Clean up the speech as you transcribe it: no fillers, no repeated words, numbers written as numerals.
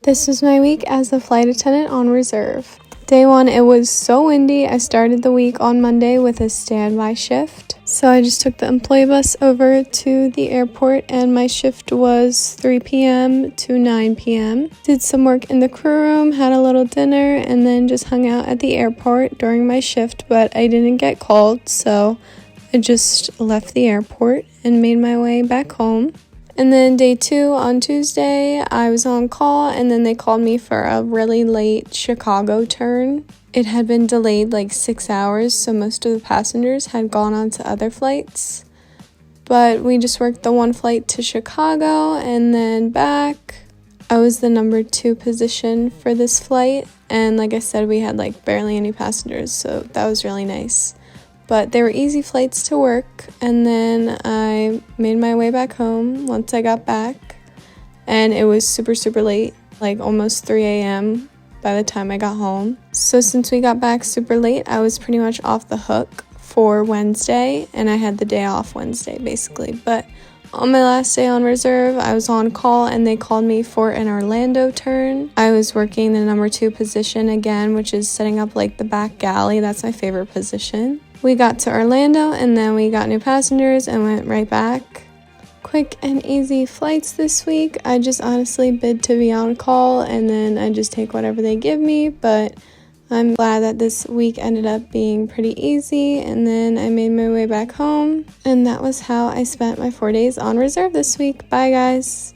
This was my week as a flight attendant on reserve. Day 1, it was so windy. I started the week on Monday with a standby shift. So I just took the employee bus over to the airport and my shift was 3 p.m. to 9 p.m. Did some work in the crew room, had a little dinner, and then just hung out at the airport during my shift, but I didn't get called, so I just left the airport and made my way back home. And then day 2 on Tuesday, I was on call and then they called me for a really late Chicago turn. It had been delayed like 6 hours, so most of the passengers had gone on to other flights. But we just worked the one flight to Chicago and then back. I was the number 2 position for this flight, and like I said, we had like barely any passengers, so that was really nice. But they were easy flights to work, and then I made my way back home once I got back, and it was super late, like almost 3 a.m. by the time I got home. So since we got back super late, I was pretty much off the hook for Wednesday, and I had the day off Wednesday basically. But on my last day on reserve, I was on call and they called me for an Orlando turn. I was working the number 2 position again, which is setting up like the back galley. That's my favorite position. We got to Orlando and then we got new passengers and went right back. Quick and easy flights this week. I just honestly bid to be on call and then I just take whatever they give me, but I'm glad that this week ended up being pretty easy, and then I made my way back home, and that was how I spent my 4 days on reserve this week. Bye guys.